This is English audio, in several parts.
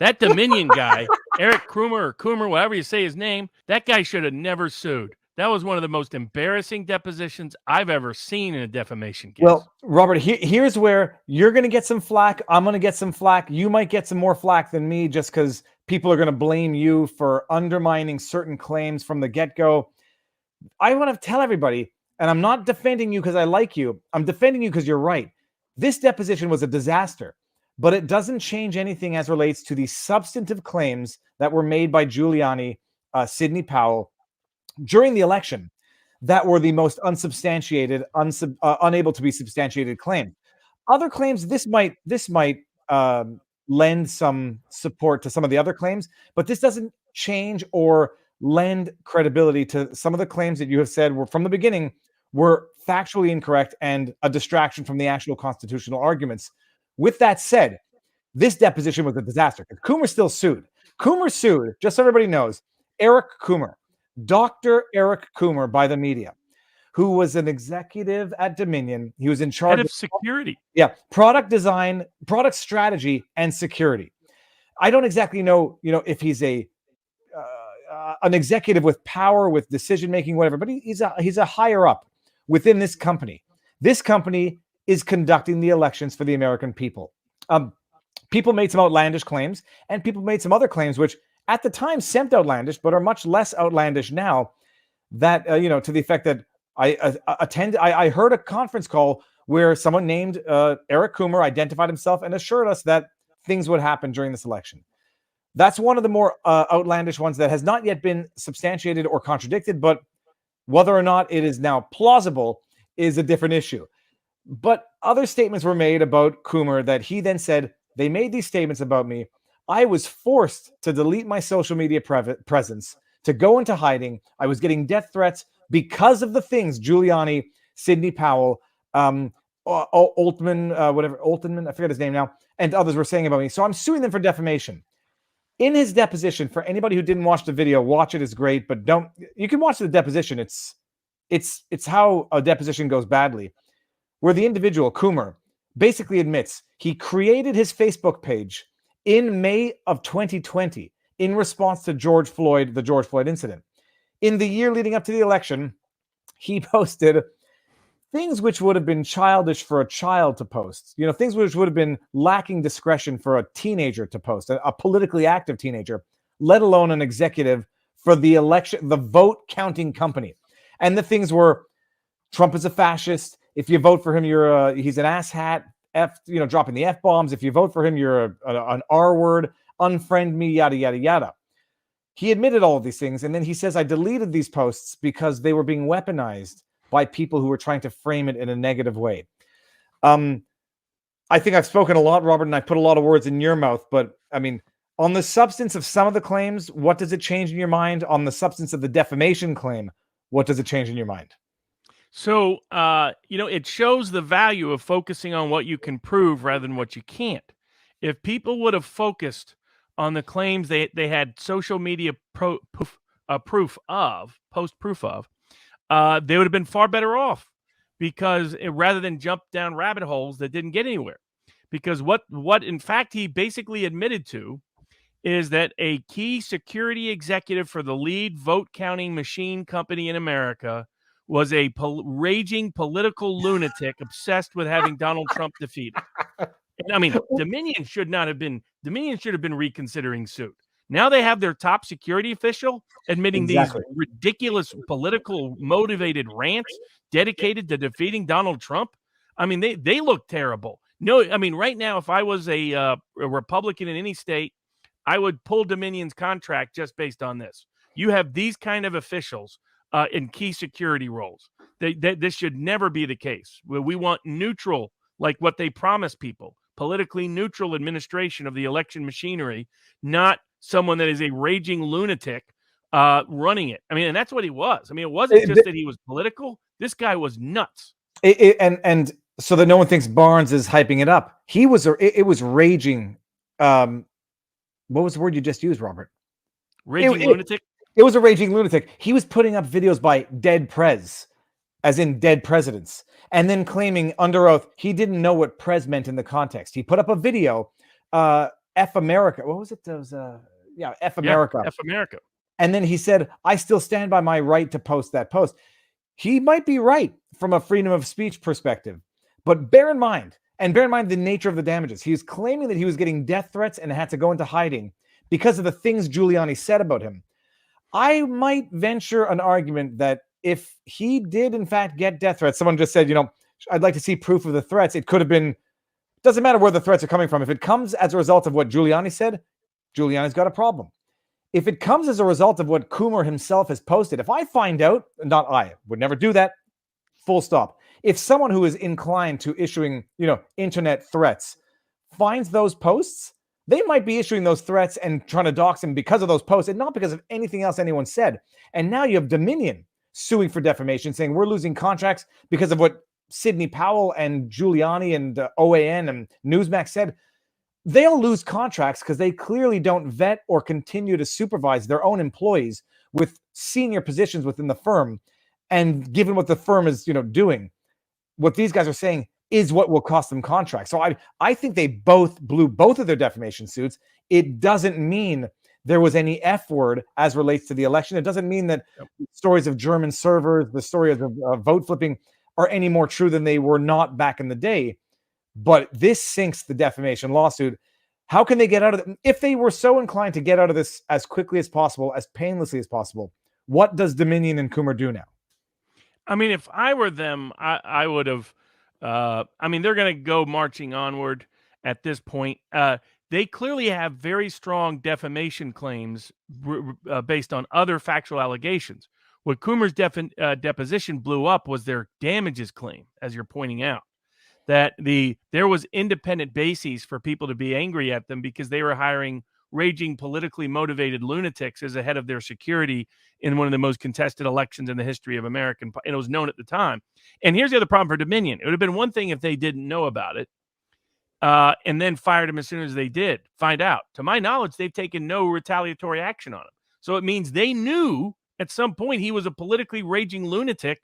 That Dominion guy, Eric Coomer, whatever you say his name, that guy should have never sued. That was one of the most embarrassing depositions I've ever seen in a defamation case. Well, Robert, here's where you're going to get some flack. I'm going to get some flack. You might get some more flack than me just because people are going to blame you for undermining certain claims from the get-go. I want to tell everybody, and I'm not defending you because I like you. I'm defending you because you're right. This deposition was a disaster, but it doesn't change anything as relates to the substantive claims that were made by Giuliani, Sidney Powell, during the election that were the most unsubstantiated, unable to be substantiated claim. Other claims, this might lend some support to some of the other claims, but this doesn't change or lend credibility to some of the claims that you have said were from the beginning were factually incorrect and a distraction from the actual constitutional arguments. With that said, this deposition was a disaster because Coomer still sued. Coomer sued, just so everybody knows, Eric Coomer. Dr. Eric Coomer by the media, who was an executive at Dominion. He was in charge of security. Yeah, product design, product strategy, and security. I don't exactly know, if he's an executive with power, with decision making, whatever. But he's a higher up within this company. This company is conducting the elections for the American people. People made some outlandish claims, and people made some other claims which, at the time, seemed outlandish, but are much less outlandish now. That to the effect that I heard a conference call where someone named Eric Coomer identified himself and assured us that things would happen during this election. That's one of the more outlandish ones that has not yet been substantiated or contradicted, but whether or not it is now plausible is a different issue. But other statements were made about Coomer that he then said, they made these statements about me. I was forced to delete my social media presence, to go into hiding. I was getting death threats because of the things Giuliani, Sidney Powell, Altman, I forget his name now, and others were saying about me. So I'm suing them for defamation. In his deposition, for anybody who didn't watch the video, watch it. It's great, but you can watch the deposition. It's how a deposition goes badly, where the individual, Coomer, basically admits he created his Facebook page in May of 2020, in response to the George Floyd incident. In the year leading up to the election, he posted things which would have been childish for a child to post, things which would have been lacking discretion for a teenager to post, a politically active teenager, let alone an executive for the election, the vote counting company. And the things were, Trump is a fascist. If you vote for him, he's an asshat. Dropping the F-bombs. If you vote for him, you're an R-word, unfriend me, yada, yada, yada. He admitted all of these things, and then he says, I deleted these posts because they were being weaponized by people who were trying to frame it in a negative way. I think I've spoken a lot, Robert, and I put a lot of words in your mouth, but, on the substance of some of the claims, what does it change in your mind? On the substance of the defamation claim, what does it change in your mind? So, it shows the value of focusing on what you can prove rather than what you can't. If people would have focused on the claims they had social media post proof of, they would have been far better off, because rather than jump down rabbit holes that didn't get anywhere. Because what in fact he basically admitted to is that a key security executive for the lead vote counting machine company in America was a raging political lunatic obsessed with having Donald Trump defeated. And, Dominion should have been reconsidering suit. Now they have their top security official admitting these ridiculous political motivated rants dedicated to defeating Donald Trump. They look terrible. No, right now, if I was a Republican in any state, I would pull Dominion's contract just based on this. You have these kind of officials in key security roles. This should never be the case. We want neutral, like what they promise people, politically neutral administration of the election machinery, not someone that is a raging lunatic running it. And that's what he was. It wasn't just that he was political. This guy was nuts. And so that no one thinks Barnes is hyping it up. It was raging. What was the word you just used, Robert? Raging lunatic? It was a raging lunatic. He was putting up videos by dead prez, as in dead presidents, and then claiming under oath he didn't know what prez meant in the context. He put up a video F America. What was it? Those F America. F America. And then he said, I still stand by my right to post that post. He might be right from a freedom of speech perspective, but bear in mind the nature of the damages. He was claiming that he was getting death threats and had to go into hiding because of the things Giuliani said about him. I might venture an argument that if he did in fact get death threats, someone just said, I'd like to see proof of the threats. It could have been, doesn't matter where the threats are coming from. If it comes as a result of what Giuliani said, Giuliani's got a problem. If it comes as a result of what Coomer himself has posted, if I find out, I would never do that, full stop. If someone who is inclined to issuing, internet threats finds those posts, they might be issuing those threats and trying to dox him because of those posts and not because of anything else anyone said. And now you have Dominion suing for defamation, saying we're losing contracts because of what Sidney Powell and Giuliani and OAN and Newsmax said. They'll lose contracts because they clearly don't vet or continue to supervise their own employees with senior positions within the firm. And given what the firm is, doing, what these guys are saying is what will cost them contracts. So I think they both blew both of their defamation suits. It doesn't mean there was any F word as relates to the election. It doesn't mean that stories of German servers, the stories of vote flipping are any more true than they were not back in the day. But this sinks the defamation lawsuit. How can they get out of it? If they were so inclined to get out of this as quickly as possible, as painlessly as possible, what does Dominion and Coomer do now? I mean, if I were them, I would have. They're going to go marching onward at this point. They clearly have very strong defamation claims based on other factual allegations. What Coomer's deposition blew up was their damages claim, as you're pointing out. That there was independent bases for people to be angry at them because they were hiring raging politically motivated lunatics as a head of their security in one of the most contested elections in the history of American, and it was known at the time. And here's the other problem for Dominion. It would have been one thing if they didn't know about it and then fired him as soon as they did find out. To my knowledge, they've taken no retaliatory action on him. So it means they knew at some point he was a politically raging lunatic,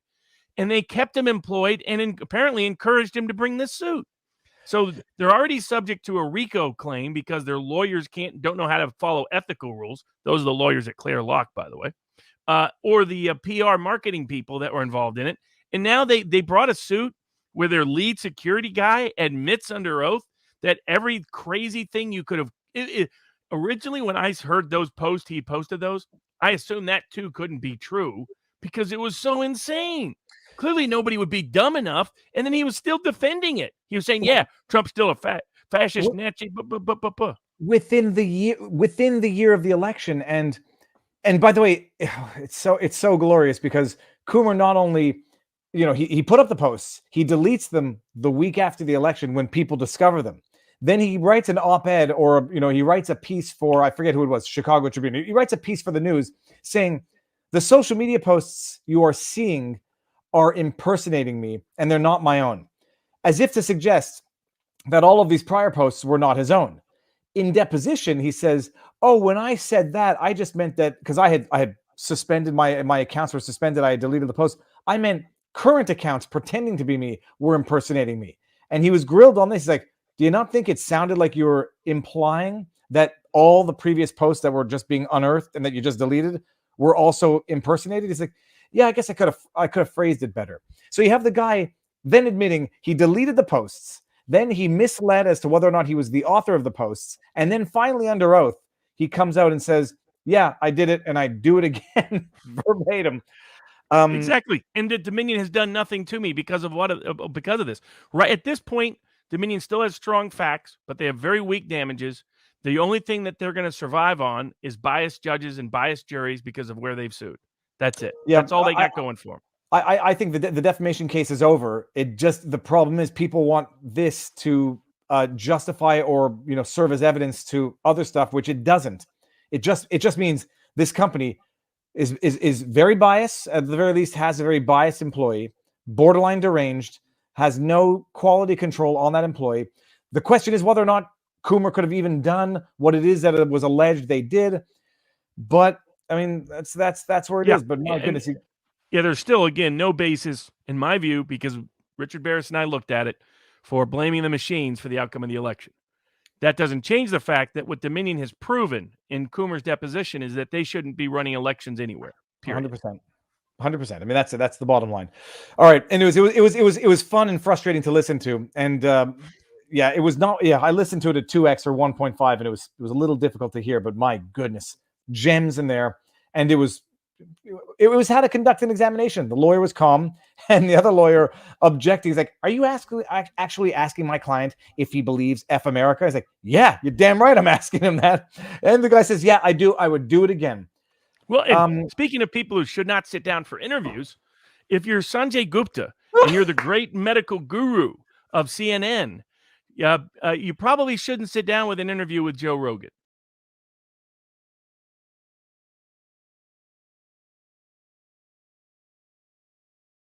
and they kept him employed and apparently encouraged him to bring this suit. So they're already subject to a RICO claim because their lawyers don't know how to follow ethical rules. Those are the lawyers at Claire Locke, by the way, or the PR marketing people that were involved in it. And now they brought a suit where their lead security guy admits under oath that every crazy thing you could have. Originally, when I heard those posts, he posted those, I assumed that too couldn't be true because it was so insane. Clearly, nobody would be dumb enough, and then he was still defending it. He was saying, "Yeah, Trump's still a fascist Nazi." Within the year of the election, and by the way, it's so glorious because Coomer not only, he put up the posts, he deletes them the week after the election when people discover them. Then he writes an op-ed, or he writes a piece for, I forget who it was, Chicago Tribune. He writes a piece for the news saying the social media posts you are seeing are impersonating me and they're not my own, as if to suggest that all of these prior posts were not his own. In deposition, he says, "Oh, when I said that, I just meant that because I had suspended my accounts were suspended. I had deleted the post. I meant current accounts pretending to be me were impersonating me." And he was grilled on this. He's like, "Do you not think it sounded like you were implying that all the previous posts that were just being unearthed and that you just deleted were also impersonated?" He's like, "Yeah, I guess I could have phrased it better." So you have the guy then admitting he deleted the posts, then he misled as to whether or not he was the author of the posts, and then finally under oath he comes out and says, "Yeah, I did it, and I do it again," verbatim. Exactly, and the Dominion has done nothing to me because of this. Right at this point, Dominion still has strong facts, but they have very weak damages. The only thing that they're going to survive on is biased judges and biased juries because of where they've sued. That's it. Yeah, that's all they got going for them. I think the defamation case is over. The problem is people want this to justify or serve as evidence to other stuff, which it doesn't. It just means this company is very biased, at the very least has a very biased employee, borderline deranged, has no quality control on that employee. The question is whether or not Coomer could have even done what it is that it was alleged they did. But I mean, that's where it is. But my goodness. There's still, again, no basis, in my view, because Richard Barris and I looked at it, for blaming the machines for the outcome of the election. That doesn't change the fact that what Dominion has proven in Coomer's deposition is that they shouldn't be running elections anywhere. Period. 100%. 100%. I mean, that's the bottom line. All right, and it was fun and frustrating to listen to, and yeah, it was not. Yeah, I listened to it at 2x or 1.5, and it was a little difficult to hear, but my goodness, gems in there, and it was how to conduct an examination. The lawyer was calm, and the other lawyer objecting. He's like, "Are you actually asking my client if he believes F America?" He's like, "Yeah, you're damn right. I'm asking him that." And the guy says, "Yeah, I do. I would do it again." Well, speaking of people who should not sit down for interviews, if you're Sanjay Gupta and you're the great medical guru of CNN, you probably shouldn't sit down with an interview with Joe Rogan.